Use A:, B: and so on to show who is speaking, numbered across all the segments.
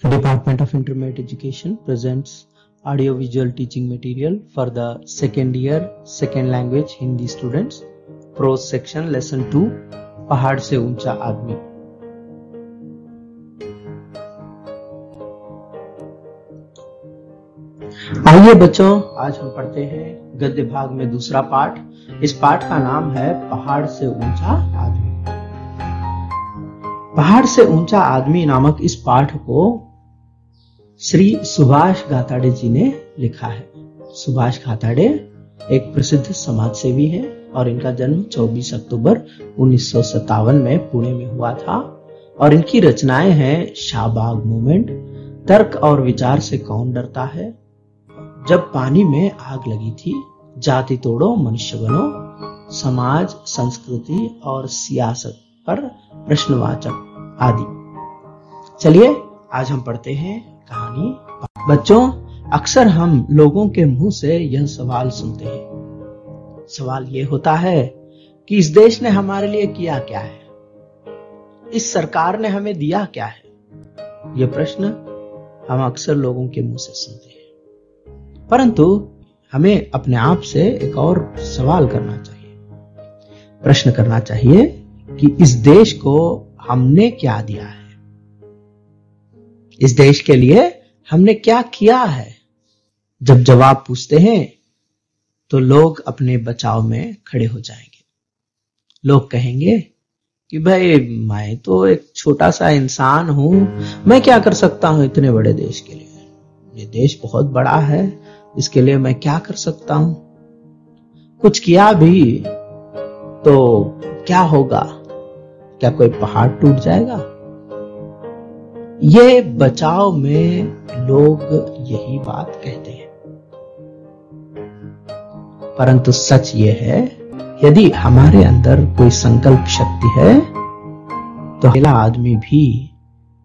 A: Department of Intermediate Education presents audio-visual teaching material for the second year, second language Hindi students. Prose section lesson 2 पहाड़ से ऊंचा आदमी। आइए बच्चों, आज हम पढ़ते हैं गद्य भाग में दूसरा पाठ। इस पाठ का नाम है पहाड़ से ऊंचा आदमी। पहाड़ से ऊंचा आदमी नामक इस पाठ को श्री सुभाष घाताड़े जी ने लिखा है। सुभाष घाताड़े एक प्रसिद्ध समाज सेवी है और इनका जन्म 24 अक्टूबर 1957 में पुणे में हुआ था और इनकी रचनाएं हैं शाहबाग मूवमेंट, तर्क और विचार से कौन डरता है, जब पानी में आग लगी थी, जाति तोड़ो मनुष्य बनो, समाज संस्कृति और सियासत पर प्रश्नवाचक आदि। चलिए आज हम पढ़ते हैं कहानी। बच्चों, अक्सर हम लोगों के मुंह से यह सवाल सुनते हैं। सवाल यह होता है कि इस देश ने हमारे लिए किया क्या है, इस सरकार ने हमें दिया क्या है। यह प्रश्न हम अक्सर लोगों के मुंह से सुनते हैं, परंतु हमें अपने आप से एक और सवाल करना चाहिए, प्रश्न करना चाहिए कि इस देश को हमने क्या दिया है, इस देश के लिए हमने क्या किया है। जब जवाब पूछते हैं तो लोग अपने बचाव में खड़े हो जाएंगे। लोग कहेंगे कि भाई मैं तो एक छोटा सा इंसान हूं, मैं क्या कर सकता हूं इतने बड़े देश के लिए। ये देश बहुत बड़ा है, इसके लिए मैं क्या कर सकता हूं। कुछ किया भी तो क्या होगा, क्या कोई पहाड़ टूट जाएगा। ये बचाव में लोग यही बात कहते हैं, परंतु सच ये है, यदि हमारे अंदर कोई संकल्प शक्ति है तो अकेला आदमी भी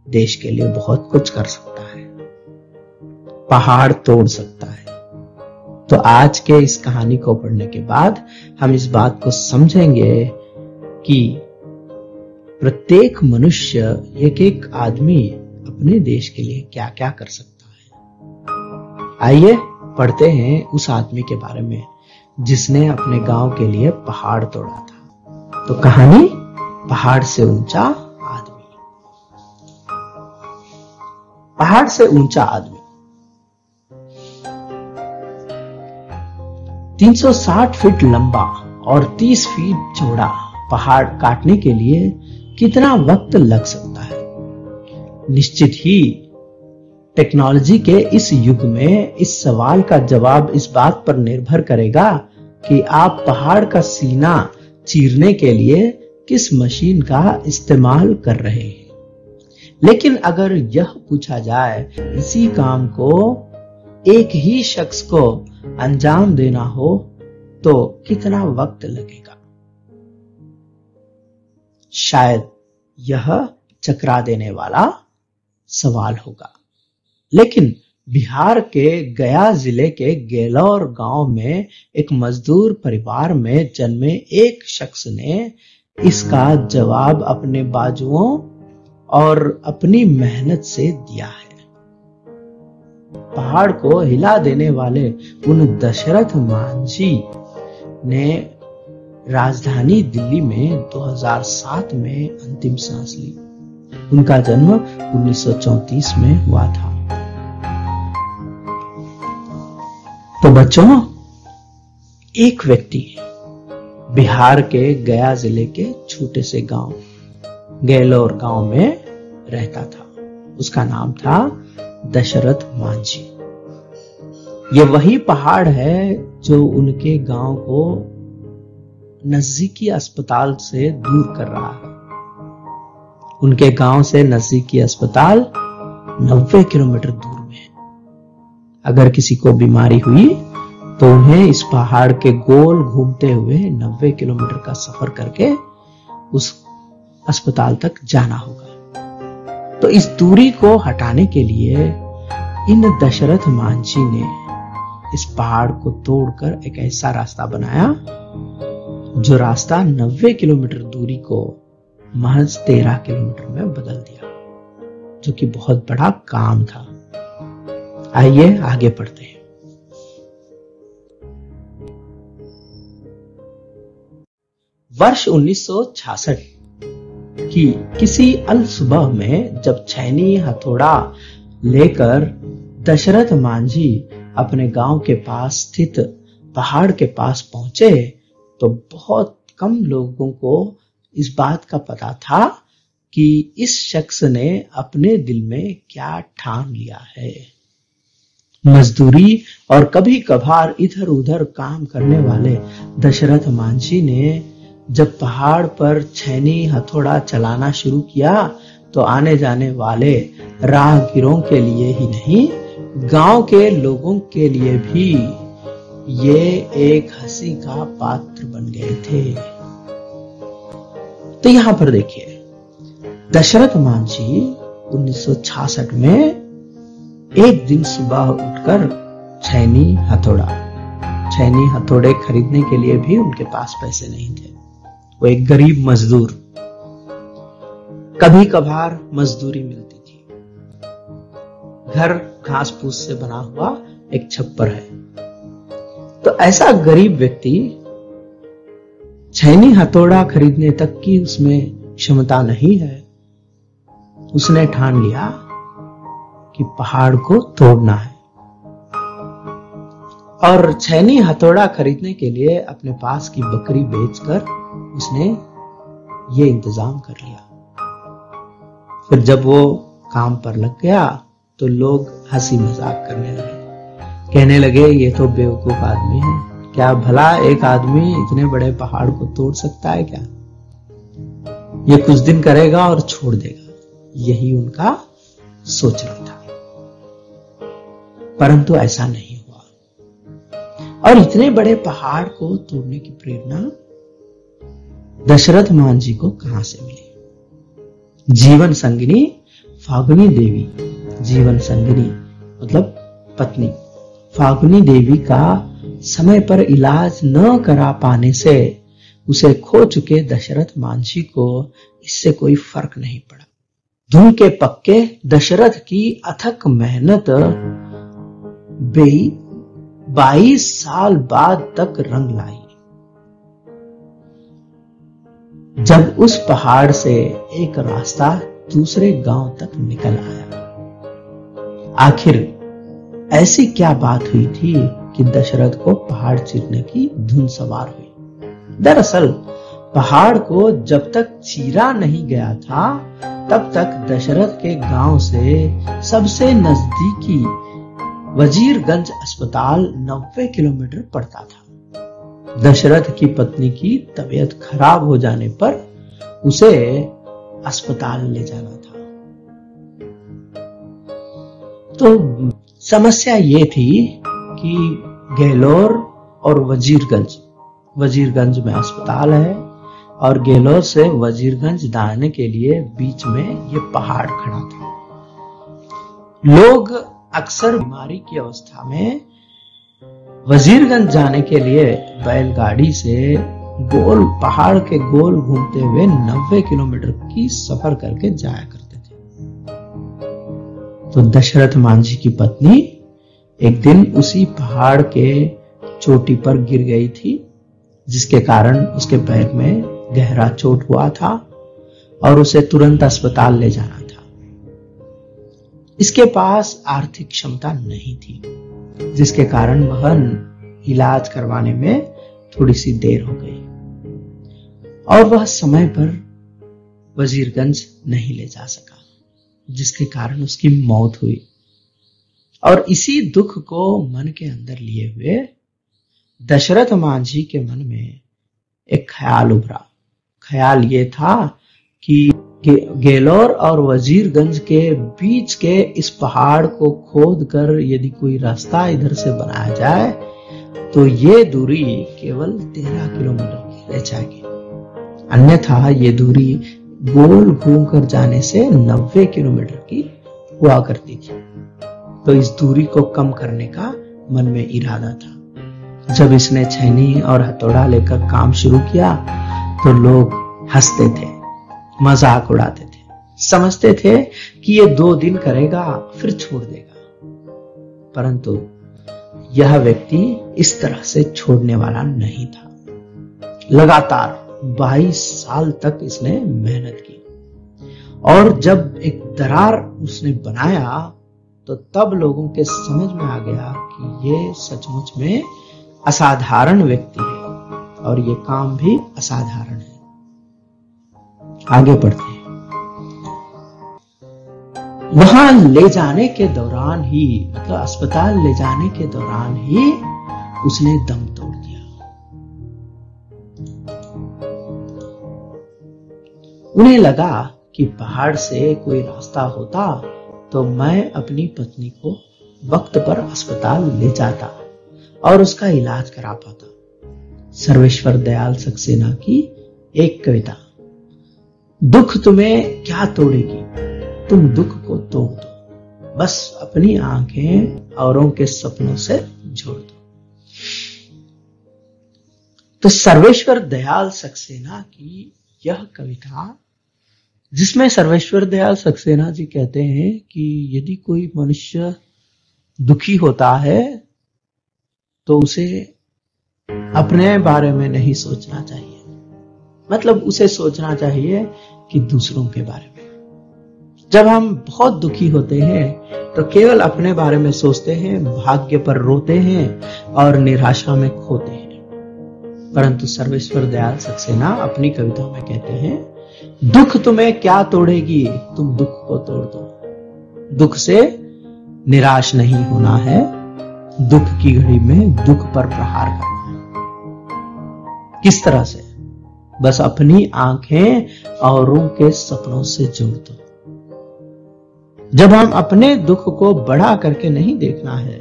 A: देश के लिए बहुत कुछ कर सकता है, पहाड़ तोड़ सकता है। तो आज के इस कहानी को पढ़ने के बाद हम इस बात को समझेंगे कि प्रत्येक मनुष्य, एक एक आदमी अपने देश के लिए क्या क्या कर सकता है। आइए पढ़ते हैं उस आदमी के बारे में जिसने अपने गांव के लिए पहाड़ तोड़ा था। तो कहानी पहाड़ से ऊंचा आदमी। पहाड़ से ऊंचा आदमी। 360 फीट लंबा और 30 फीट चौड़ा पहाड़ काटने के लिए कितना वक्त लग सकता है। निश्चित ही टेक्नोलॉजी के इस युग में इस सवाल का जवाब इस बात पर निर्भर करेगा कि आप पहाड़ का सीना चीरने के लिए किस मशीन का इस्तेमाल कर रहे हैं। लेकिन अगर यह पूछा जाए इसी काम को एक ही शख्स को अंजाम देना हो तो कितना वक्त लगेगा। शायद यह चकरा देने वाला सवाल होगा। लेकिन बिहार के गया जिले के गेलौर गांव में एक मजदूर परिवार में जन्मे एक शख्स ने इसका जवाब अपने बाजुओं और अपनी मेहनत से दिया है। पहाड़ को हिला देने वाले उन दशरथ मांझी ने राजधानी दिल्ली में 2007 में अंतिम सांस ली। उनका जन्म 1934 में हुआ था। तो बच्चों, एक व्यक्ति बिहार के गया जिले के छोटे से गांव गेलौर गांव में रहता था। उसका नाम था दशरथ मांझी। ये वही पहाड़ है जो उनके गांव को नजदीकी अस्पताल से दूर कर रहा है। उनके गांव से नजदीकी अस्पताल 90 किलोमीटर दूर में है। अगर किसी को बीमारी हुई तो उन्हें इस पहाड़ के गोल घूमते हुए 90 किलोमीटर का सफर करके उस अस्पताल तक जाना होगा। तो इस दूरी को हटाने के लिए इन दशरथ मांझी ने इस पहाड़ को तोड़कर एक ऐसा रास्ता बनाया जो रास्ता 90 किलोमीटर दूरी को महज 13 किलोमीटर में बदल दिया, जो कि बहुत बड़ा काम था। आइए आगे पढ़ते हैं। वर्ष 1966 की किसी अल सुबह में जब छैनी हथौड़ा लेकर दशरथ मांझी अपने गांव के पास स्थित पहाड़ के पास पहुंचे तो बहुत कम लोगों को इस बात का पता था कि इस शख्स ने अपने दिल में क्या ठान लिया है। मजदूरी और कभी कभार इधर उधर काम करने वाले दशरथ मांझी ने जब पहाड़ पर छैनी हथौड़ा चलाना शुरू किया तो आने जाने वाले राहगीरों के लिए ही नहीं, गांव के लोगों के लिए भी ये एक हंसी का पात्र बन गए थे। तो यहां पर देखिए, दशरथ मांझी 1966 में एक दिन सुबह उठकर छैनी हथौड़े खरीदने के लिए भी उनके पास पैसे नहीं थे। वो एक गरीब मजदूर, कभी कभार मजदूरी मिलती थी। घर घास फूस से बना हुआ एक छप्पर है। तो ऐसा गरीब व्यक्ति छैनी हथौड़ा खरीदने तक की उसमें क्षमता नहीं है। उसने ठान लिया कि पहाड़ को तोड़ना है और छैनी हथौड़ा खरीदने के लिए अपने पास की बकरी बेचकर उसने ये इंतजाम कर लिया। फिर जब वो काम पर लग गया तो लोग हंसी मजाक करने लगे, कहने लगे ये तो बेवकूफ आदमी है, क्या भला एक आदमी इतने बड़े पहाड़ को तोड़ सकता है क्या? ये कुछ दिन करेगा और छोड़ देगा। यही उनका सोचना था, परंतु ऐसा नहीं हुआ। और इतने बड़े पहाड़ को तोड़ने की प्रेरणा दशरथ मांझी को कहां से मिली? जीवन संगिनी फागुनी देवी, जीवन संगिनी मतलब पत्नी फागुनी देवी का समय पर इलाज न करा पाने से उसे खो चुके दशरथ मांझी को इससे कोई फर्क नहीं पड़ा। धुन के पक्के दशरथ की अथक मेहनत 22 साल बाद तक रंग लाई। जब उस पहाड़ से एक रास्ता दूसरे गांव तक निकल आया। आखिर ऐसी क्या बात हुई थी कि दशरथ को पहाड़ चीरने की धुन सवार हुई? दरअसल पहाड़ को जब तक चीरा नहीं गया था तब तक दशरथ के गांव से सबसे नजदीकी वजीरगंज अस्पताल 90 किलोमीटर पड़ता था। दशरथ की पत्नी की तबीयत खराब हो जाने पर उसे अस्पताल ले जाना था। तो समस्या ये थी कि गेलोर और वजीरगंज में अस्पताल है और गेलोर से वजीरगंज जाने के लिए बीच में ये पहाड़ खड़ा था। लोग अक्सर बीमारी की अवस्था में वजीरगंज जाने के लिए बैलगाड़ी से पहाड़ के गोल घूमते हुए 90 किलोमीटर की सफर करके जाया करते थे। तो दशरथ मांझी की पत्नी एक दिन उसी पहाड़ के चोटी पर गिर गई थी, जिसके कारण उसके पैर में गहरा चोट हुआ था और उसे तुरंत अस्पताल ले जाना था। इसके पास आर्थिक क्षमता नहीं थी, जिसके कारण वह इलाज करवाने में थोड़ी सी देर हो गई और वह समय पर वजीरगंज नहीं ले जा सका, जिसके कारण उसकी मौत हुई। और इसी दुख को मन के अंदर लिए हुए दशरथ मांझी के मन में एक ख्याल उभरा। ख्याल ये था कि गेलोर और वजीरगंज के बीच के इस पहाड़ को खोद कर यदि कोई रास्ता इधर से बनाया जाए तो ये दूरी केवल 13 किलोमीटर की रह जाएगी, अन्यथा ये दूरी गोल घूमकर जाने से 90 किलोमीटर की हुआ करती थी। तो इस दूरी को कम करने का मन में इरादा था। जब इसने छैनी और हथौड़ा लेकर काम शुरू किया तो लोग हंसते थे मजाक उड़ाते थे। समझते थे कि ये 2 दिन करेगा फिर छोड़ देगा, परंतु यह व्यक्ति इस तरह से छोड़ने वाला नहीं था। लगातार 22 साल तक इसने मेहनत की और जब एक दरार उसने बनाया तो तब लोगों के समझ में आ गया कि ये सचमुच में असाधारण व्यक्ति है और ये काम भी असाधारण है। आगे बढ़ते हैं। वहां ले जाने के दौरान ही, मतलब अस्पताल ले जाने के दौरान ही उसने दम तोड़ दिया। उन्हें लगा कि पहाड़ से कोई रास्ता होता तो मैं अपनी पत्नी को वक्त पर अस्पताल ले जाता और उसका इलाज करा पाता। सर्वेश्वर दयाल सक्सेना की एक कविता। दुख तुम्हें क्या तोड़ेगी, तुम दुख को तोड़ दो, बस अपनी आंखें औरों के सपनों से जोड़ दो। तो सर्वेश्वर दयाल सक्सेना की यह कविता, जिसमें सर्वेश्वर दयाल सक्सेना जी कहते हैं कि यदि कोई मनुष्य दुखी होता है तो उसे अपने बारे में नहीं सोचना चाहिए, मतलब उसे सोचना चाहिए कि दूसरों के बारे में। जब हम बहुत दुखी होते हैं तो केवल अपने बारे में सोचते हैं, भाग्य पर रोते हैं और निराशा में खोते हैं। परंतु सर्वेश्वर दयाल सक्सेना अपनी कविता में कहते हैं, दुख तुम्हें क्या तोड़ेगी, तुम दुख को तोड़ दो। दुख से निराश नहीं होना है, दुख की घड़ी में दुख पर प्रहार करना है। किस तरह से? बस अपनी आंखें औरों के सपनों से जोड़ दो। जब हम अपने दुख को बड़ा करके नहीं देखना है,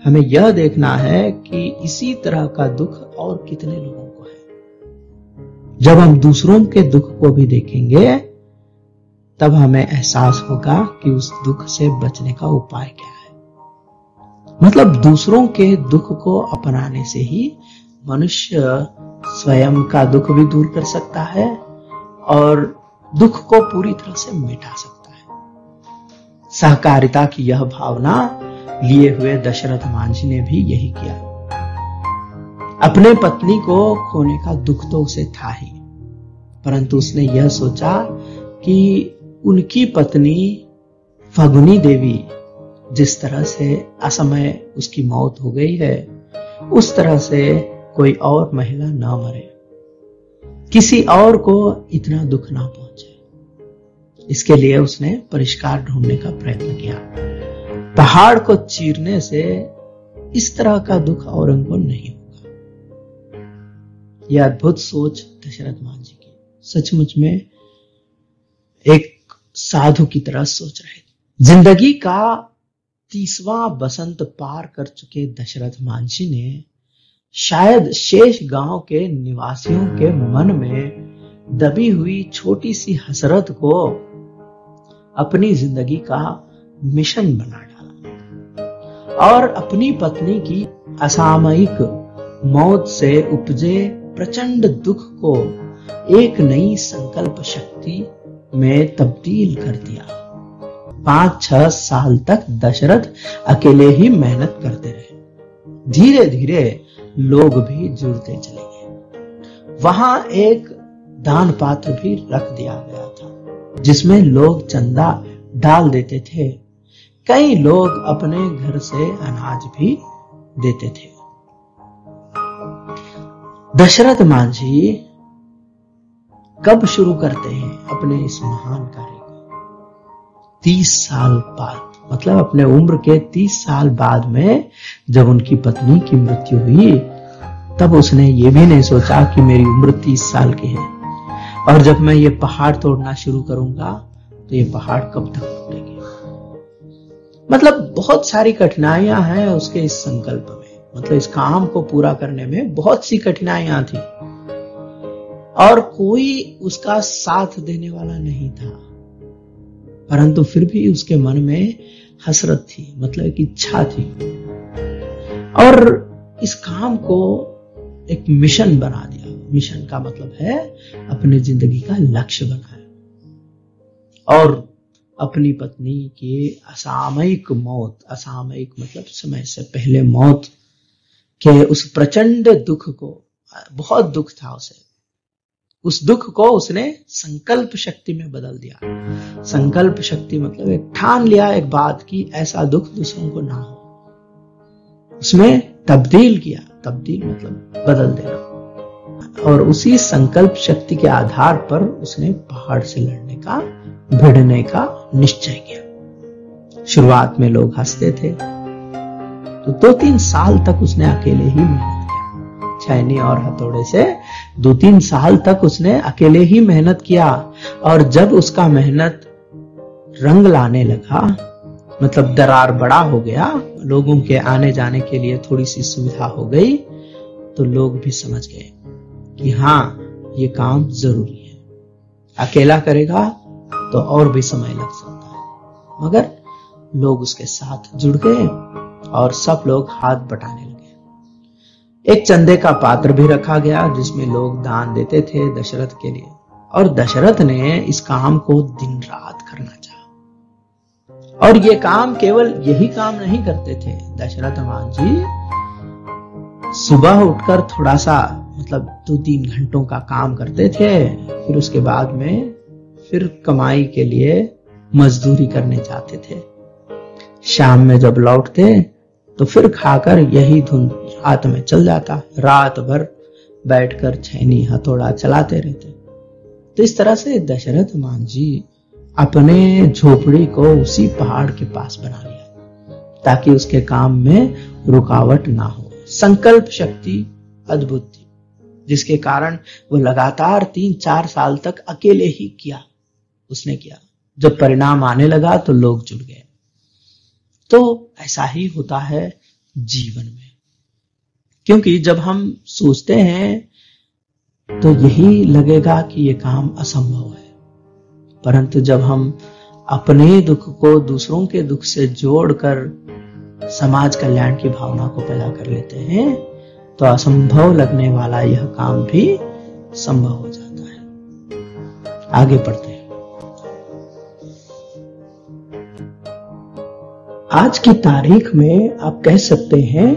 A: हमें यह देखना है कि इसी तरह का दुख और कितने लोगों को है। जब हम दूसरों के दुख को भी देखेंगे तब हमें एहसास होगा कि उस दुख से बचने का उपाय क्या है। मतलब दूसरों के दुख को अपनाने से ही मनुष्य स्वयं का दुख भी दूर कर सकता है और दुख को पूरी तरह से मिटा सकता है। सहकारिता की यह भावना लिए हुए दशरथ मांझी ने भी यही किया। अपने पत्नी को खोने का दुख तो उसे था ही, परंतु उसने यह सोचा कि उनकी पत्नी फगुनी देवी जिस तरह से असमय उसकी मौत हो गई है, उस तरह से कोई और महिला ना मरे, किसी और को इतना दुख ना पहुंचे। इसके लिए उसने परिष्कार ढूंढने का प्रयत्न किया। पहाड़ को चीरने से इस तरह का दुख औरों को नहीं होगा। यह अद्भुत सोच दशरथ मांझी की, सचमुच में एक साधु की तरह सोच रहे थे। जिंदगी का 30वां बसंत पार कर चुके दशरथ मांझी ने शायद शेष गांव के निवासियों के मन में दबी हुई छोटी सी हसरत को अपनी जिंदगी का मिशन बना डाला और अपनी पत्नी की असामयिक मौत से उपजे प्रचंड दुख को एक नई संकल्प शक्ति में तब्दील कर दिया। 5-6 साल तक दशरथ अकेले ही मेहनत करते रहे। धीरे धीरे लोग भी जुड़ते चले गए। वहां एक दान पात्र भी रख दिया गया था जिसमें लोग चंदा डाल देते थे। कई लोग अपने घर से अनाज भी देते थे। दशरथ मांझी कब शुरू करते हैं अपने इस महान कार्य को? 30 साल बाद, मतलब अपने उम्र के 30 साल बाद में जब उनकी पत्नी की मृत्यु हुई, तब उसने ये भी नहीं सोचा कि मेरी उम्र 30 साल की है और जब मैं ये पहाड़ तोड़ना शुरू करूंगा तो ये पहाड़ कब तक टूटेंगे। मतलब बहुत सारी कठिनाइयां हैं उसके इस संकल्प में, मतलब इस काम को पूरा करने में बहुत सी कठिनाइयां थी और कोई उसका साथ देने वाला नहीं था, परंतु फिर भी उसके मन में हसरत थी, मतलब एक इच्छा थी और इस काम को एक मिशन बना दिया। मिशन का मतलब है अपनी जिंदगी का लक्ष्य बनाया। और अपनी पत्नी की असामयिक मौत, असामयिक मतलब समय से पहले मौत के उस प्रचंड दुख को, बहुत दुख था उसे, उस दुख को उसने संकल्प शक्ति में बदल दिया। संकल्प शक्ति मतलब एक ठान लिया एक बात की ऐसा दुख दूसरों को ना हो, उसमें तब्दील किया। तब्दील मतलब बदल देना। और उसी संकल्प शक्ति के आधार पर उसने पहाड़ से लड़ने का, भिड़ने का निश्चय किया। शुरुआत में लोग हंसते थे, तो 2-3 साल तक उसने अकेले ही मेहनत किया। छैनी और हथौड़े से 2-3 साल तक उसने अकेले ही मेहनत किया। और जब उसका मेहनत रंग लाने लगा, मतलब दरार बड़ा हो गया, लोगों के आने जाने के लिए थोड़ी सी सुविधा हो गई, तो लोग भी समझ गए कि हाँ, ये काम जरूरी है। अकेला करेगा तो और भी समय लग सकता है। मगर लोग उसके साथ जुड़ गए और सब लोग हाथ बटाने लगे। एक चंदे का पात्र भी रखा गया जिसमें लोग दान देते थे दशरथ के लिए। और दशरथ ने इस काम को दिन रात करना चाहा। और ये काम केवल यही काम नहीं करते थे दशरथ मान जी। सुबह उठकर थोड़ा सा मतलब 2-3 घंटों का काम करते थे, फिर उसके बाद में फिर कमाई के लिए मजदूरी करने जाते थे। शाम में जब लौटते तो फिर खाकर यही धुन रात में चल जाता। रात भर बैठकर छैनी हथौड़ा चलाते रहते। तो इस तरह से दशरथ मान जी अपने झोपड़ी को उसी पहाड़ के पास बना लिया ताकि उसके काम में रुकावट ना हो। संकल्प शक्ति अद्भुत थी, जिसके कारण वो लगातार 3-4 साल तक अकेले ही किया, उसने किया। जब परिणाम आने लगा तो लोग जुड़ गए। तो ऐसा ही होता है जीवन में, क्योंकि जब हम सोचते हैं तो यही लगेगा कि ये काम असंभव है, परंतु जब हम अपने दुख को दूसरों के दुख से जोड़कर समाज कल्याण की भावना को पैदा कर लेते हैं तो असंभव लगने वाला यह काम भी संभव हो जाता है। आगे बढ़ते हैं। आज की तारीख में आप कह सकते हैं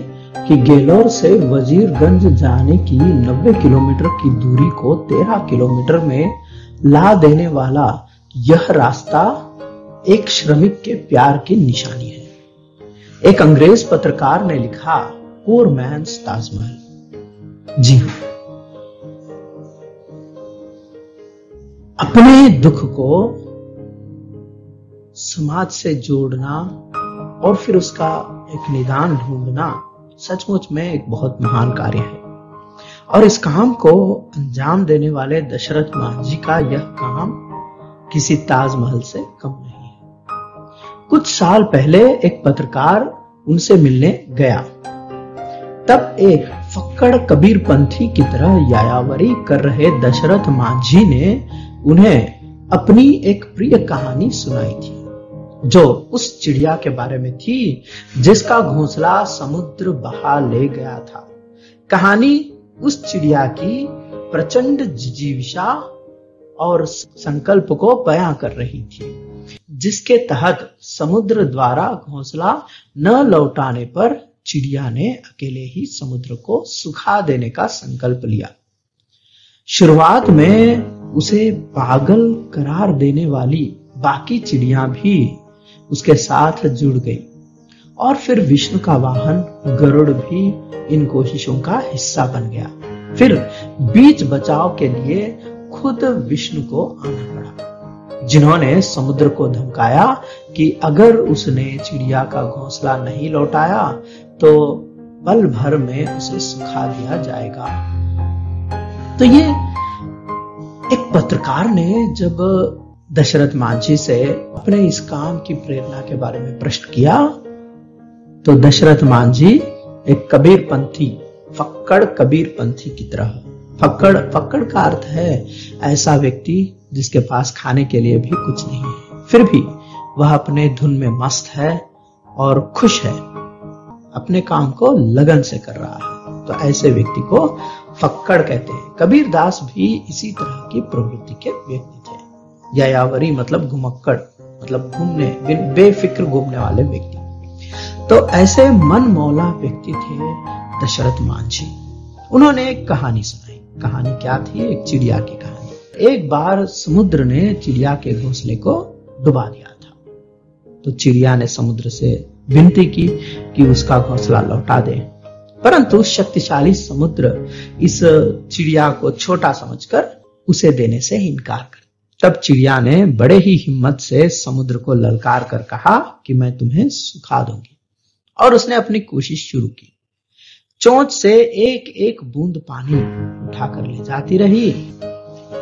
A: कि गेलोर से वजीरगंज जाने की 90 किलोमीटर की दूरी को 13 किलोमीटर में ला देने वाला यह रास्ता एक श्रमिक के प्यार की निशानी है। एक अंग्रेज पत्रकार ने लिखा, पुअर मैन्स ताजमहल। जी हां, अपने दुख को समाज से जोड़ना और फिर उसका एक निदान ढूंढना सचमुच में एक बहुत महान कार्य है। और इस काम को अंजाम देने वाले दशरथ मांझी का यह काम किसी ताजमहल से कम नहीं है। कुछ साल पहले एक पत्रकार उनसे मिलने गया। तब एक फक्कड़ कबीरपंथी की तरह यायावरी कर रहे दशरथ मांझी ने उन्हें अपनी एक प्रिय कहानी सुनाई थी, जो उस चिड़िया के बारे में थी जिसका घोंसला समुद्र बहा ले गया था। कहानी उस चिड़िया की प्रचंड जिजीविषा और संकल्प को बयां कर रही थी, जिसके तहत समुद्र द्वारा घोंसला न लौटाने पर चिड़िया ने अकेले ही समुद्र को सुखा देने का संकल्प लिया। शुरुआत में उसे पागल करार देने वाली बाकी चिड़िया भी उसके साथ जुड़ गई और फिर विष्णु का वाहन गरुड़ भी इन कोशिशों का हिस्सा बन गया। फिर बीच बचाव के लिए खुद विष्णु को आना पड़ा, जिन्होंने समुद्र को धमकाया कि अगर उसने चिड़िया का घोंसला नहीं लौटाया तो पल भर में उसे सुखा दिया जाएगा। तो ये एक पत्रकार ने जब दशरथ मांझी से अपने इस काम की प्रेरणा के बारे में प्रश्न किया तो दशरथ मांझी एक कबीरपंथी, फक्कड़ कबीरपंथी की तरह, फक्कड़ का अर्थ है ऐसा व्यक्ति जिसके पास खाने के लिए भी कुछ नहीं है, फिर भी वह अपने धुन में मस्त है और खुश है, अपने काम को लगन से कर रहा है, तो ऐसे व्यक्ति को फक्कड़ कहते हैं। कबीरदास भी इसी तरह की प्रवृत्ति के व्यक्ति थे। यायावरी मतलब घुमक्कड़, मतलब घूमने, बेफिक्र घूमने वाले व्यक्ति। तो ऐसे मन मौला व्यक्ति थे दशरथ मांझी। उन्होंने एक कहानी सुनाई। कहानी क्या थी? एक चिड़िया की कहानी। एक बार समुद्र ने चिड़िया के घोंसले को डुबा दिया था। तो चिड़िया ने समुद्र से विनती की कि उसका घोंसला लौटा दे, परंतु शक्तिशाली समुद्र इस चिड़िया को छोटा समझकर उसे देने से इनकार कर। तब चिड़िया ने बड़े ही हिम्मत से समुद्र को ललकार कर कहा कि मैं तुम्हें सुखा दूंगी, और उसने अपनी कोशिश शुरू की। चोंच से एक एक बूंद पानी उठाकर ले जाती रही।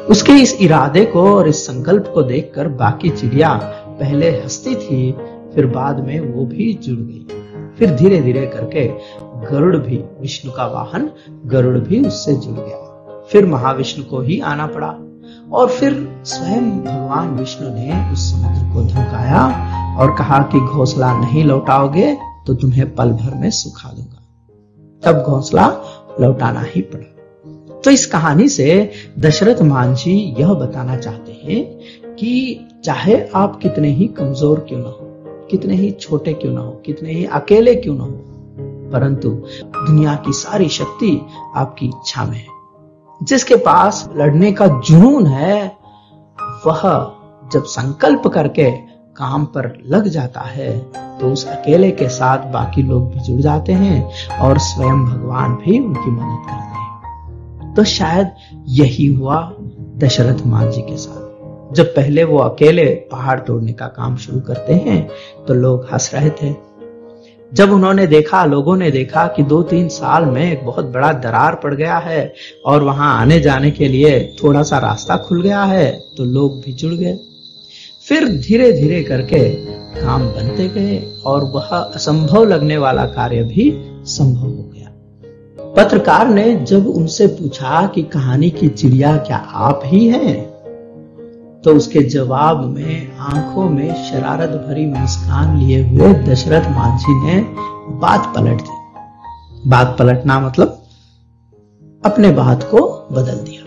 A: उसके इस इरादे को और इस संकल्प को देखकर बाकी चिड़िया पहले हंसती थी, फिर बाद में वो भी जुड़ गई। फिर धीरे धीरे करके गरुड़ भी, विष्णु का वाहन गरुड़ भी उससे जुड़ गया। फिर महाविष्णु को ही आना पड़ा, और फिर स्वयं भगवान विष्णु ने उस समुद्र को धमकाया और कहा कि घोंसला नहीं लौटाओगे तो तुम्हें पल भर में सुखा दूंगा। तब घोंसला लौटाना ही पड़ा। तो इस कहानी से दशरथ मांझी यह बताना चाहते हैं कि चाहे आप कितने ही कमजोर क्यों ना हो, कितने ही छोटे क्यों ना हो, कितने ही अकेले क्यों ना हो, परंतु दुनिया की सारी शक्ति आपकी इच्छा में है। जिसके पास लड़ने का जुनून है, वह जब संकल्प करके काम पर लग जाता है तो उस अकेले के साथ बाकी लोग भी जुड़ जाते हैं और स्वयं भगवान भी उनकी मदद करते हैं। तो शायद यही हुआ दशरथ मांझी के साथ। जब पहले वो अकेले पहाड़ तोड़ने का काम शुरू करते हैं तो लोग हंस रहे थे। जब उन्होंने देखा, लोगों ने देखा कि 2-3 साल में एक बहुत बड़ा दरार पड़ गया है और वहां आने जाने के लिए थोड़ा सा रास्ता खुल गया है, तो लोग भी जुड़ गए। फिर धीरे धीरे करके काम बनते गए और वह असंभव लगने वाला कार्य भी संभव हो गया। पत्रकार ने जब उनसे पूछा कि कहानी की चिड़िया क्या आप ही हैं, तो उसके जवाब में आंखों में शरारत भरी मुस्कान लिए हुए दशरथ मांझी ने बात पलट दी। बात पलटना मतलब अपने बात को बदल दिया,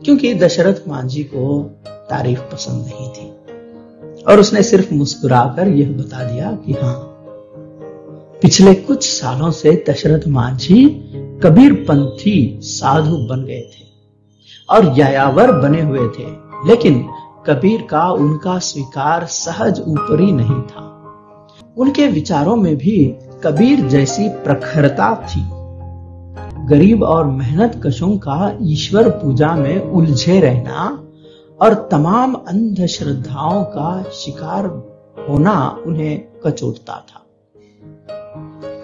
A: क्योंकि दशरथ मांझी को तारीफ पसंद नहीं थी और उसने सिर्फ मुस्कुराकर यह बता दिया कि हाँ, पिछले कुछ सालों से दशरथ मांझी कबीरपंथी साधु बन गए थे और यायावर बने हुए थे, लेकिन कबीर का उनका स्वीकार सहज ऊपरी नहीं था। उनके विचारों में भी कबीर जैसी प्रखरता थी। गरीब और मेहनत कशों का ईश्वर पूजा में उलझे रहना और तमाम अंधश्रद्धाओं का शिकार होना उन्हें कचोटता था।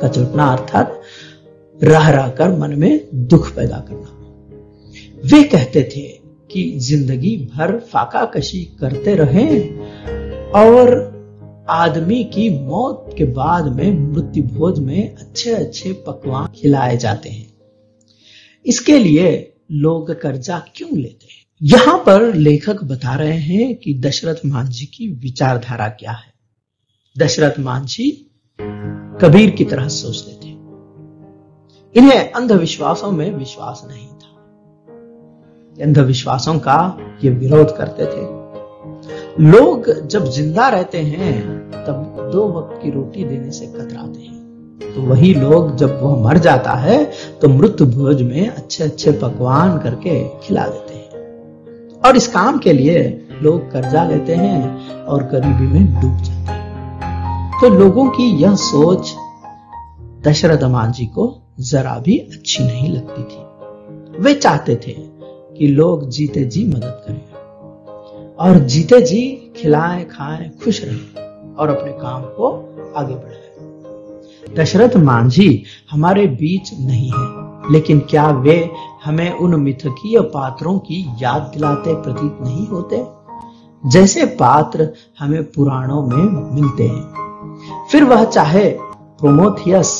A: कचोटना अर्थात रह रहकर मन में दुख पैदा करना। वे कहते थे कि जिंदगी भर फाका कशी करते रहें और आदमी की मौत के बाद में मृत्यु भोज में अच्छे अच्छे पकवान खिलाए जाते हैं। इसके लिए लोग कर्जा क्यों लेते हैं? यहां पर लेखक बता रहे हैं कि दशरथ मांझी की विचारधारा क्या है। दशरथ मांझी कबीर की तरह सोचते थे। इन्हें अंधविश्वासों में विश्वास नहीं था। अंधविश्वासों का ये विरोध करते थे। लोग जब जिंदा रहते हैं तब 2 वक्त की रोटी देने से कतराते हैं, तो वही लोग जब वह मर जाता है तो मृत्यु भोज में अच्छे अच्छे पकवान करके खिला देते हैं। और इस काम के लिए लोग कर्जा लेते हैं और गरीबी में डूब जाते हैं। तो लोगों की यह सोच दशरथ मांझी को जरा भी अच्छी नहीं लगती थी। वे चाहते थे कि लोग जीते जी मदद करें और जीते जी खिलाएं खाएं, खुश रहें और अपने काम को आगे बढ़ाएं। दशरथ मांझी हमारे बीच नहीं है, लेकिन क्या वे हमें उन मिथकीय पात्रों की याद दिलाते प्रतीत नहीं होते, जैसे पात्र हमें पुराणों में मिलते हैं, फिर वह चाहे प्रोमेथियस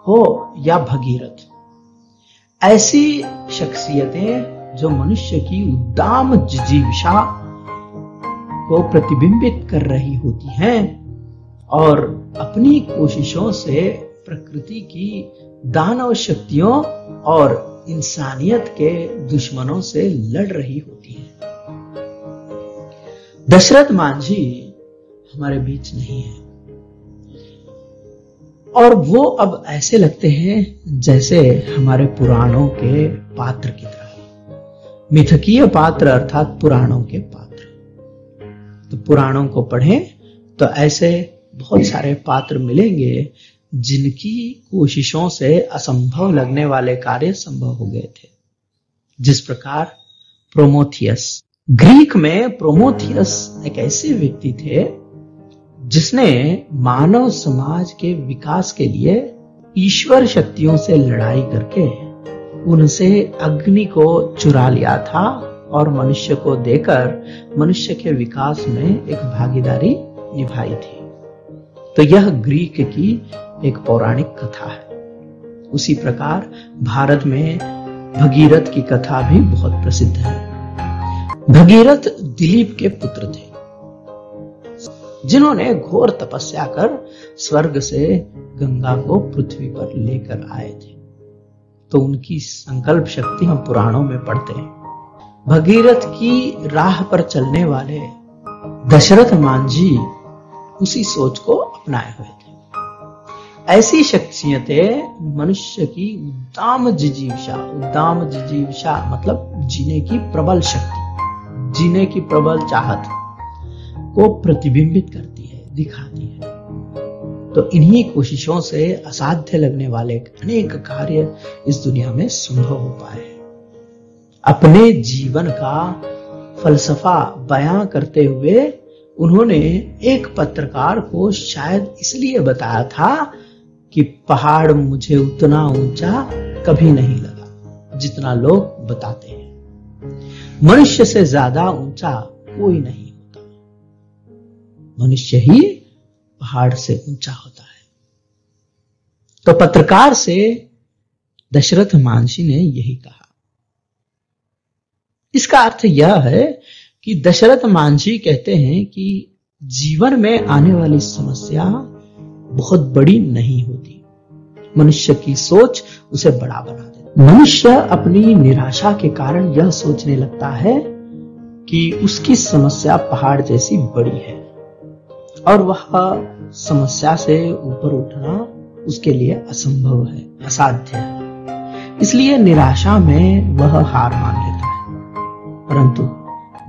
A: हो या भगीरथ। ऐसी शख्सियतें जो मनुष्य की उद्दाम जिजीविषा को प्रतिबिंबित कर रही होती हैं और अपनी कोशिशों से प्रकृति की दानव शक्तियों और इंसानियत के दुश्मनों से लड़ रही होती है। दशरथ मांझी हमारे बीच नहीं है और वो अब ऐसे लगते हैं जैसे हमारे पुराणों के पात्र की तरह। मिथकीय पात्र अर्थात पुराणों के पात्र। तो पुराणों को पढ़ें तो ऐसे बहुत सारे पात्र मिलेंगे जिनकी कोशिशों से असंभव लगने वाले कार्य संभव हो गए थे। जिस प्रकार प्रोमेथियस, ग्रीक में प्रोमेथियस एक ऐसे व्यक्ति थे जिसने मानव समाज के विकास के लिए ईश्वर शक्तियों से लड़ाई करके उनसे अग्नि को चुरा लिया था और मनुष्य को देकर मनुष्य के विकास में एक भागीदारी निभाई थी। तो यह ग्रीक की एक पौराणिक कथा है। उसी प्रकार भारत में भगीरथ की कथा भी बहुत प्रसिद्ध है। भगीरथ दिलीप के पुत्र थे जिन्होंने घोर तपस्या कर स्वर्ग से गंगा को पृथ्वी पर लेकर आए थे। तो उनकी संकल्प शक्ति हम पुराणों में पढ़ते हैं। भगीरथ की राह पर चलने वाले दशरथ मांझी उसी सोच को अपनाए हुए थे। ऐसी शख्सियतें मनुष्य की उद्दाम जिजीविषा मतलब जीने की प्रबल शक्ति, जीने की प्रबल चाहत को प्रतिबिंबित करती है, दिखाती है। तो इन्हीं कोशिशों से असाध्य लगने वाले अनेक कार्य इस दुनिया में संभव हो पाए। अपने जीवन का फलसफा बयां करते हुए उन्होंने एक पत्रकार को शायद इसलिए बताया था कि पहाड़ मुझे उतना ऊंचा कभी नहीं लगा जितना लोग बताते हैं। मनुष्य से ज्यादा ऊंचा कोई नहीं, मनुष्य ही पहाड़ से ऊंचा होता है। तो पत्रकार से दशरथ मांझी ने यही कहा। इसका अर्थ यह है कि दशरथ मांझी कहते हैं कि जीवन में आने वाली समस्या बहुत बड़ी नहीं होती, मनुष्य की सोच उसे बड़ा बना देती। मनुष्य अपनी निराशा के कारण यह सोचने लगता है कि उसकी समस्या पहाड़ जैसी बड़ी है और वह समस्या से ऊपर उठना उसके लिए असंभव है, असाध्य है। इसलिए निराशा में वह हार मान लेता है। परंतु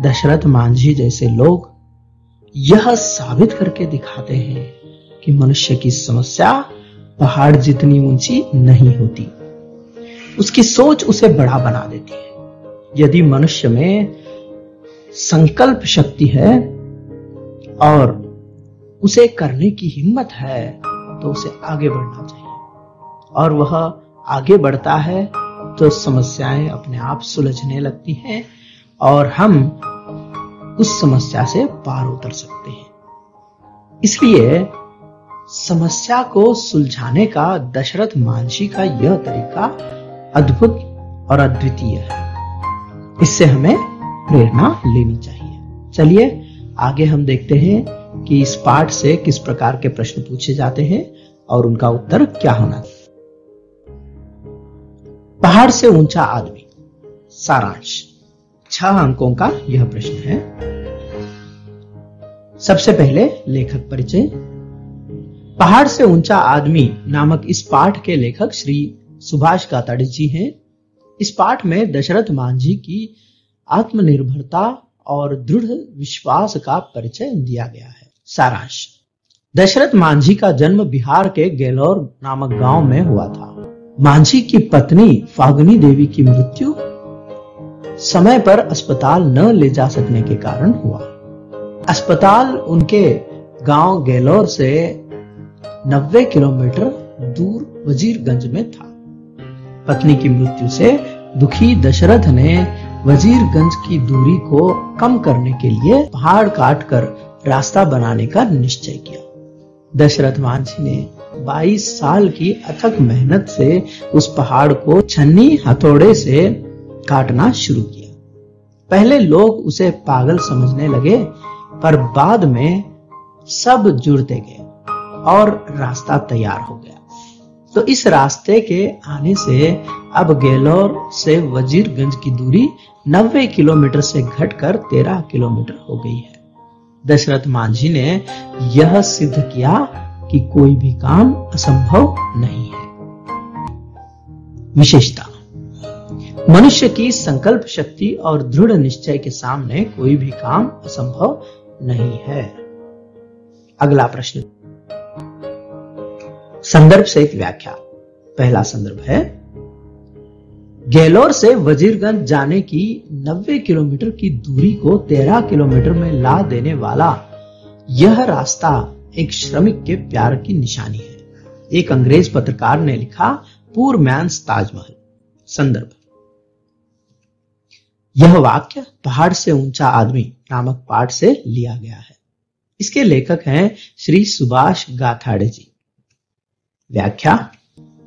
A: दशरथ मांझी जैसे लोग यह साबित करके दिखाते हैं कि मनुष्य की समस्या पहाड़ जितनी ऊंची नहीं होती, उसकी सोच उसे बड़ा बना देती है। यदि मनुष्य में संकल्प शक्ति है और उसे करने की हिम्मत है तो उसे आगे बढ़ना चाहिए और वह आगे बढ़ता है तो समस्याएं अपने आप सुलझने लगती हैं और हम उस समस्या से पार उतर सकते हैं। इसलिए समस्या को सुलझाने का दशरथ मांझी का यह तरीका अद्भुत और अद्वितीय है। इससे हमें प्रेरणा लेनी चाहिए। चलिए आगे हम देखते हैं कि इस पाठ से किस प्रकार के प्रश्न पूछे जाते हैं और उनका उत्तर क्या होना चाहिए। पहाड़ से ऊंचा आदमी, सारांश। 6 अंकों का यह प्रश्न है। सबसे पहले लेखक परिचय। पहाड़ से ऊंचा आदमी नामक इस पाठ के लेखक श्री सुभाष गाताड़े जी हैं। इस पाठ में दशरथ मांझी की आत्मनिर्भरता और दृढ़ विश्वास का परिचय दिया गया है। सारांश। दशरथ मांझी का जन्म बिहार के गैलोर नामक गांव में हुआ था। मांझी की पत्नी फागुनी देवी की मृत्यु समय पर अस्पताल न ले जा सकने के कारण हुआ। अस्पताल उनके गांव गैलोर से 90 किलोमीटर दूर वजीरगंज में था। पत्नी की मृत्यु से दुखी दशरथ ने वजीरगंज की दूरी को कम करने के लिए पहाड़ काटकर रास्ता बनाने का निश्चय किया। दशरथ मांझी ने 22 साल की अथक मेहनत से उस पहाड़ को छन्नी हथौड़े से काटना शुरू किया। पहले लोग उसे पागल समझने लगे, पर बाद में सब जुड़ते गए और रास्ता तैयार हो गया। तो इस रास्ते के आने से अब गैलोर से वजीरगंज की दूरी 90 किलोमीटर से घटकर 13 किलोमीटर हो गई है। दशरथ मांझी ने यह सिद्ध किया कि कोई भी काम असंभव नहीं है। विशेषता, मनुष्य की संकल्प शक्ति और दृढ़ निश्चय के सामने कोई भी काम असंभव नहीं है। अगला प्रश्न, संदर्भ से एक व्याख्या। पहला संदर्भ है, गैलोर से वजीरगंज जाने की 90 किलोमीटर की दूरी को 13 किलोमीटर में ला देने वाला यह रास्ता एक श्रमिक के प्यार की निशानी है। एक अंग्रेज पत्रकार ने लिखा, पुअर मैन्स ताजमहल। संदर्भ, यह वाक्य पहाड़ से ऊंचा आदमी नामक पाठ से लिया गया है। इसके लेखक हैं श्री सुभाष गाथाड़े जी। व्याख्या,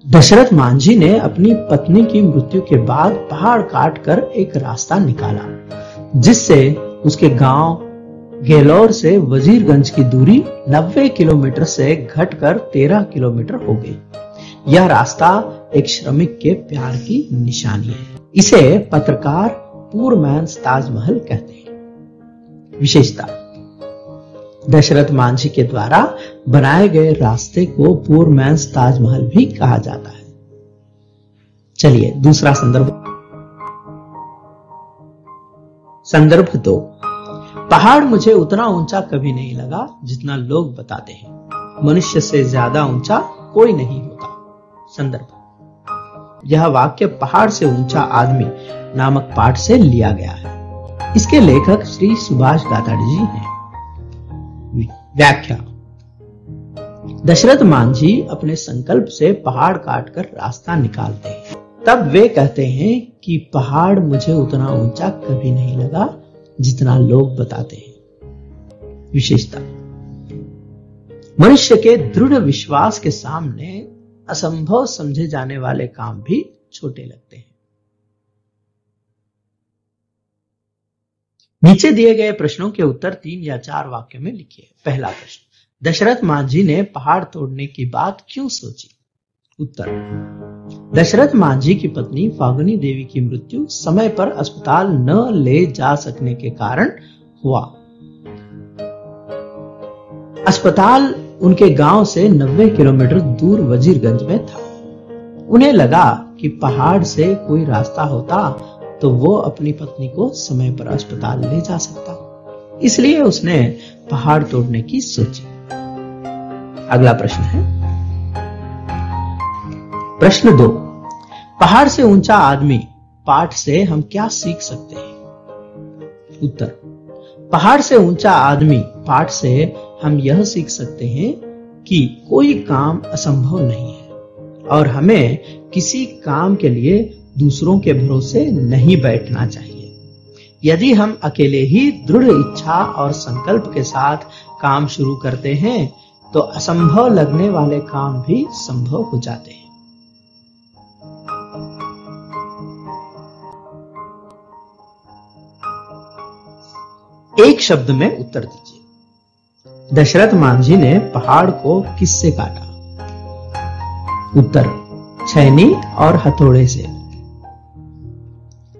A: दशरथ मांझी ने अपनी पत्नी की मृत्यु के बाद पहाड़ काटकर एक रास्ता निकाला, जिससे उसके गांव गैलोर से वजीरगंज की दूरी 90 किलोमीटर से घटकर 13 किलोमीटर हो गई। यह रास्ता एक श्रमिक के प्यार की निशानी है। इसे पत्रकार पुअर मैन्स ताजमहल कहते हैं। विशेषता, दशरथ मांझी के द्वारा बनाए गए रास्ते को पुअर मैन्स ताजमहल भी कहा जाता है। चलिए दूसरा संदर्भ। संदर्भ 2, पहाड़ मुझे उतना ऊंचा कभी नहीं लगा जितना लोग बताते हैं। मनुष्य से ज्यादा ऊंचा कोई नहीं होता। संदर्भ, यह वाक्य पहाड़ से ऊंचा आदमी नामक पाठ से लिया गया है। इसके लेखक श्री सुभाष गाथाड़े जी हैं। व्याख्या, दशरथ मांझी अपने संकल्प से पहाड़ काटकर रास्ता निकालते हैं, तब वे कहते हैं कि पहाड़ मुझे उतना ऊंचा कभी नहीं लगा जितना लोग बताते हैं। विशेषता, मनुष्य के दृढ़ विश्वास के सामने असंभव समझे जाने वाले काम भी छोटे लगते हैं। नीचे दिए गए प्रश्नों के उत्तर 3 या 4 वाक्यों में लिखिए। पहला प्रश्न, दशरथ मांझी ने पहाड़ तोड़ने की बात क्यों सोची? उत्तर, दशरथ मांझी की पत्नी फागुनी देवी की मृत्यु समय पर अस्पताल न ले जा सकने के कारण हुआ। अस्पताल उनके गांव से 90 किलोमीटर दूर वजीरगंज में था। उन्हें लगा कि पहाड़ से कोई रास्ता होता तो वो अपनी पत्नी को समय पर अस्पताल ले जा सकता, इसलिए उसने पहाड़ तोड़ने की सोची। अगला प्रश्न है, प्रश्न 2, पहाड़ से ऊंचा आदमी पाठ से हम क्या सीख सकते हैं? उत्तर, पहाड़ से ऊंचा आदमी पाठ से हम यह सीख सकते हैं कि कोई काम असंभव नहीं है और हमें किसी काम के लिए दूसरों के भरोसे नहीं बैठना चाहिए। यदि हम अकेले ही दृढ़ इच्छा और संकल्प के साथ काम शुरू करते हैं तो असंभव लगने वाले काम भी संभव हो जाते हैं। एक शब्द में उत्तर दीजिए। दशरथ मांझी ने पहाड़ को किससे काटा? उत्तर, छैनी और हथौड़े से।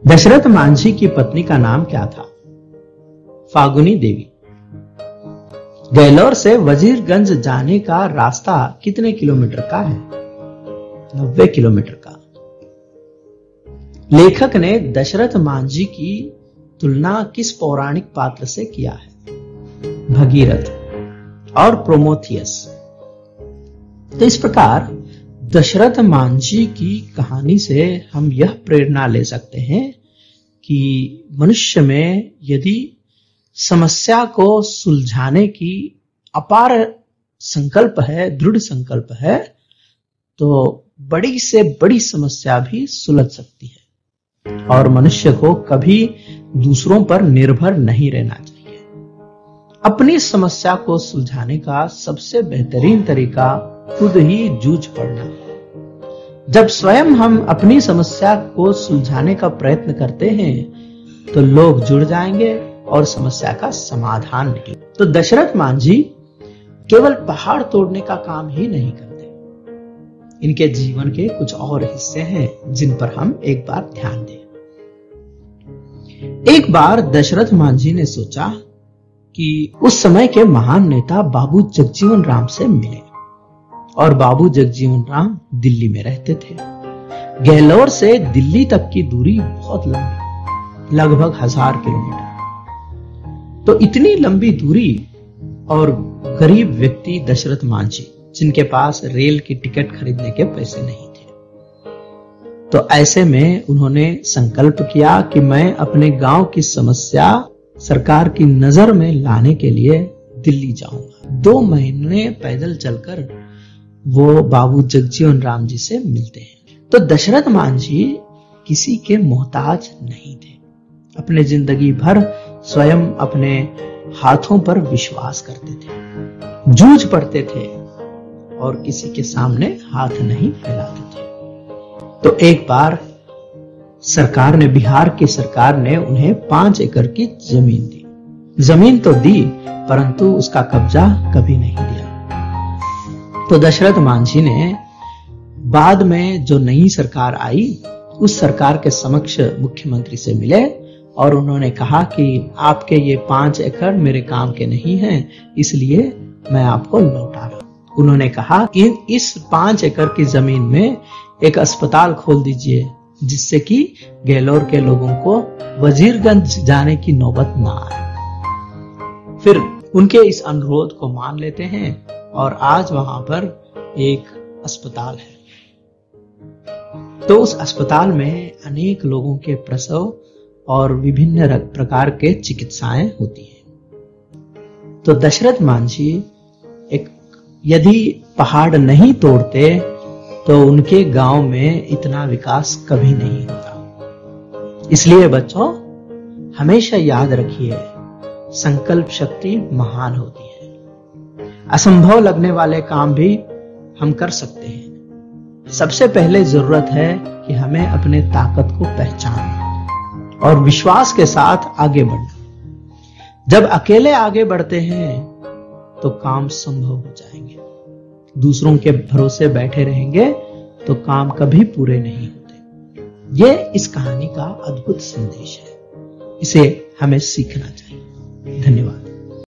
A: दशरथ मांझी की पत्नी का नाम क्या था? फागुनी देवी। गैलोर से वजीरगंज जाने का रास्ता कितने किलोमीटर का है? 90 किलोमीटर का। लेखक ने दशरथ मांझी की तुलना किस पौराणिक पात्र से किया है? भगीरथ और प्रोमेथियस। तो इस प्रकार दशरथ मांझी की कहानी से हम यह प्रेरणा ले सकते हैं कि मनुष्य में यदि समस्या को सुलझाने की अपार संकल्प है, दृढ़ संकल्प है, तो बड़ी से बड़ी समस्या भी सुलझ सकती है और मनुष्य को कभी दूसरों पर निर्भर नहीं रहना चाहिए। अपनी समस्या को सुलझाने का सबसे बेहतरीन तरीका खुद ही जूझ पड़ना है। जब स्वयं हम अपनी समस्या को सुलझाने का प्रयत्न करते हैं तो लोग जुड़ जाएंगे और समस्या का समाधान निकले। तो दशरथ मांझी केवल पहाड़ तोड़ने का काम ही नहीं करते, इनके जीवन के कुछ और हिस्से हैं जिन पर हम एक बार ध्यान दें। एक बार दशरथ मांझी ने सोचा कि उस समय के महान नेता बाबू जगजीवन राम से मिले और बाबू जगजीवन राम दिल्ली में रहते थे। गहलोर से दिल्ली तक की दूरी बहुत लंबी, लगभग 1000 किलोमीटर। तो इतनी लंबी दूरी और गरीब व्यक्ति दशरथ मांझी, जिनके पास रेल की टिकट खरीदने के पैसे नहीं थे, तो ऐसे में उन्होंने संकल्प किया कि मैं अपने गांव की समस्या सरकार की नजर में लाने के लिए दिल्ली जाऊंगा। 2 महीने पैदल चलकर वो बाबू जगजीवन राम जी से मिलते हैं। तो दशरथ मांझी किसी के मोहताज नहीं थे। अपने जिंदगी भर स्वयं अपने हाथों पर विश्वास करते थे, जूझ पड़ते थे और किसी के सामने हाथ नहीं फैलाते थे। तो एक बार सरकार ने, बिहार की सरकार ने उन्हें 5 एकड़ की जमीन दी। जमीन तो दी परंतु उसका कब्जा कभी नहीं दिया। तो दशरथ मांझी ने बाद में जो नई सरकार आई, उस सरकार के समक्ष मुख्यमंत्री से मिले और उन्होंने कहा कि आपके ये 5 एकड़ मेरे काम के नहीं हैं, इसलिए मैं आपको लौटा रहा हूं। उन्होंने कहा कि इस 5 एकड़ की जमीन में एक अस्पताल खोल दीजिए, जिससे कि गहलोर के लोगों को वजीरगंज जाने की नौबत ना आए। फिर उनके इस अनुरोध को मान लेते हैं और आज वहां पर एक अस्पताल है। तो उस अस्पताल में अनेक लोगों के प्रसव और विभिन्न प्रकार के चिकित्साएं होती हैं। तो दशरथ मांझी यदि पहाड़ नहीं तोड़ते तो उनके गांव में इतना विकास कभी नहीं होता। इसलिए बच्चों, हमेशा याद रखिए, संकल्प शक्ति महान होती है। असंभव लगने वाले काम भी हम कर सकते हैं। सबसे पहले जरूरत है कि हमें अपने ताकत को पहचानना और विश्वास के साथ आगे बढ़ना। जब अकेले आगे बढ़ते हैं तो काम संभव हो जाएंगे। दूसरों के भरोसे बैठे रहेंगे तो काम कभी पूरे नहीं होते। ये इस कहानी का अद्भुत संदेश है। इसे हमें सीखना चाहिए। धन्यवाद।